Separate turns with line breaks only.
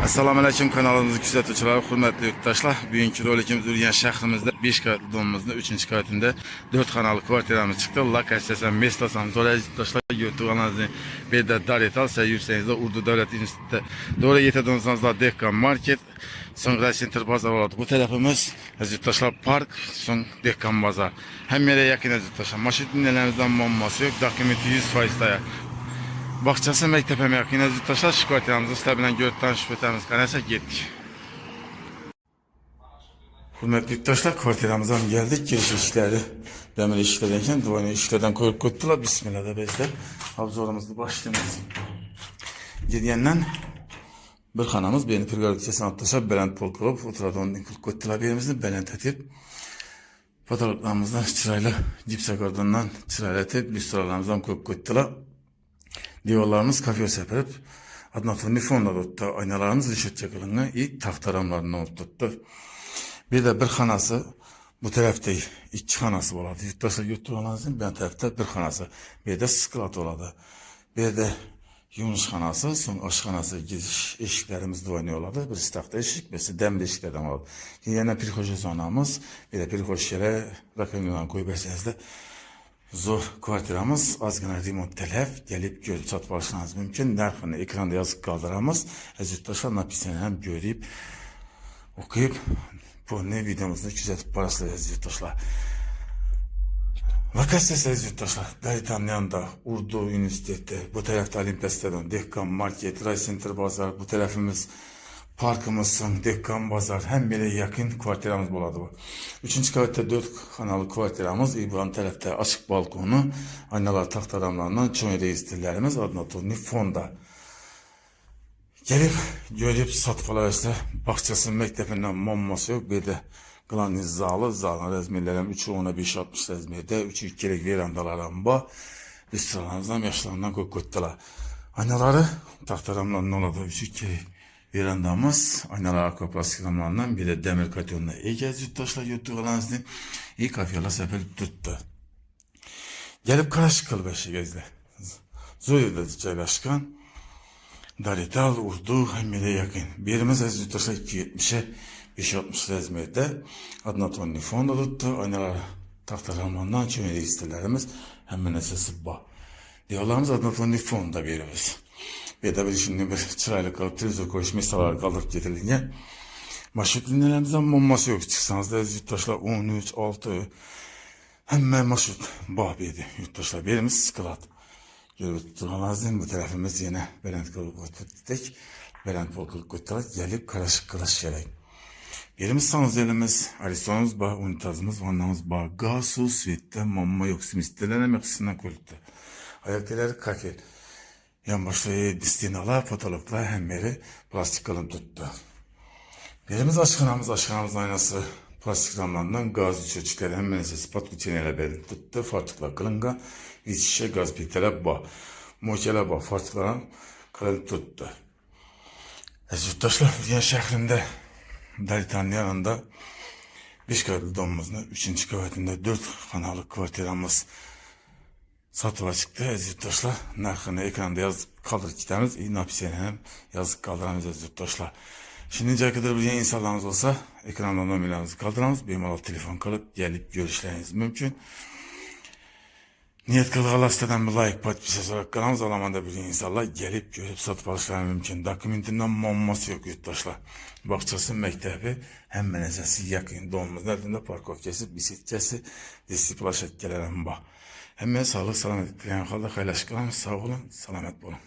Assalamu alaykum kanalımızın kuzatuvchilar, hurmatli yurtdoshlar. Bugünkü rolikimiz Urgan shahrimizda 5 qavatli domimizning 3-qavatida 4 xonali kvartiramiz chiqdi. Lokatsiyasi Mestosam zo'raydi yurtdoshlar. YouTube'ni bu yerda daretal yursangiz Urdu davlat institutida doğru yetadiganingizda Dekkan market, so'ngra Center bozor bo'ladi. Bu tarafimiz yurtdoshlar park, so'ng Dekkan bozor. Hamma yerga yaqin yurtdoshlar. Mashinalarımizdan muammosi yo'q, dokumenti 100% tayyor. Bakçası mektepeme yakın yurtdoshlar, shu kvartiramizni sizlar bilan ko'rib tanishib o'tamiz. Qanaqa ketdik. Hurmatli yurtdoshlar, kvartiramizdan geldik. Girish ishlari, demir ishlardan keyin duvarni ishlardan ko'rib ko'tdilar. Bismillah deb bizlar obzorimizni boshlaymiz. Girgandan bir xonamiz, beni pirgolikcha san'atdoshlar Baland Polkov o'tiradigan qilib ko'tdilar. Berimizni baland etib, fotolarimizni chiroyli gipsokardondan chiroyli etib, lyustralarımızdan ko'rib ko'tdilar. Diyorlarımız kafeye sepirip, adnatını fonda tuttu. Aynalarımız rişetçe kılınga, taht aramlarından tuttu. Bir de bir xanası, bu tarafta iki xanası oladı. Yurttaşlar yurttuğunuzun ben tarafta bir xanası. Bir de sklat oladı. Bir de yumuş xanası, son aşxanası giriş eşiklerimiz duvanı oladı. Bir tahta eşik, birisi demir eşiklerden oladı. Yine bir hoca zonamız, bir de bir hoş yere rakamından koyup etseniz de zor kvartiramız, azgına remont telef, gelip görüp satıp alışmanız mümkün. Narxını ekranda yazıp kaldıramız. Yurtdoshlar napisini hem görüp, okuyup, bu ne videomuzda küzetip paraslayacağız yurtdoshlar. Lokatsiyasi yurtdoshlar, Daritanın yanında Urdu Üniversiteti, bu tarafta Olimpiya stadionu, Dekkan market, Ray Center bozar, bu tarafımız parkımızın, Dekkan bazar, hem bile yakın kvartiramız buladı bu. 3. kavatta 4 kanalı kvartiramız, İbrahim tarafta açık balkonu, aynalar taht adamlarından çoğun reistirlerimiz adına turni fonda. Gelip, görüp satıp alışlar, bahçesinin mektebinden mamması yok, bir de Glaniz zalı, zalın rezmirlerim 3'ü 10'a 5-60 rezmirde, 3'ü 2 kerek verandalarım var, üstüralarımızdan yaşlarından koyuttular. Aynaları taht adamlarından oladı, 3'ü 2 verandamız, aynalar akvaplastik damlarından bir de demir katyonuna egez yurtdoshlar yurttuğularınızı iyi kafiyala sepelip tuttu. Gelip karışık kılıp eşegezle. Zuri'de joylashgan Darital, Urdu, Hamile yakın. Birimiz az yurtdoshlar 270'e 560 rezmerde adnatonni fonda tuttu. Aynalar tahtalarından çömeli istelerimiz hemen esası bu. Diyorlarımız adnatonni fonda birimiz. Bir de bir şimdi bir çırayla kalıp televizyon koyuş meseleleri kaldırıp getirildiğinde marşrut ünlelerimizden bombası yok. Çıksanız da yurtdoshlar 13, 6 hemen marşrut bahbiydi yurtdoshlar. Birimiz sklat. Görüp tutulamazdım. Bu tarafımız yine Baland Polkov tuttuk. Baland Polkov tuttular. Gelip karışık kılıç gerek. Birimiz sanız elimiz, aristonumuz bağ, unitazımız, vannamız bağ, gaz, su, sütte, mamma yok. Simistelerin mekisinden kulüptü. Ayakları kafel. Yan başlığı distinalar, fotoğraflar hem beri plastik kalın tuttu. Birimiz aşkınamız aynası plastik ramlarından gaz çöçükleri hem menesi patlı çeneyle belli tuttu. Fartıklar kılınga, iç şişe gaz pitele bağ. Moçele bağ, fartıklara kalın tuttu. Yurtdoshlar, Urgan shahrinde Daritanın yanında 5 qavatli domimizning 3. qavatında 4 xonalı kvartiramız satıva çıktı. Yurtdoshlar, narxini ekranda yazıp kaldırıp gitamiz. Napisini ham yazıp kaldıramiz yurtdoshlar. Şimdice kadar bilgan insanlarımız olsa ekrandan nomerlarimizni kaldıramiz. Bemalol telefon qilib gelip görüşleriniz mümkün. Niyet kılgılar siteden bir like, podpisa so'rab qolamiz. Olamanda bilgan insanlar gelip görüp satıp alışları mümkün. Dokumentinden muammosi yok yurtdoshlar. Bahçesi, mektebi, hem menezesi yakın. Domimizin ardında parkovkasi, bisikletçesi, distiplaşetkeler hem var. Hemen sağlık, selamet dileyen halde paylaşık kalın. Sağ olun, selamet olun.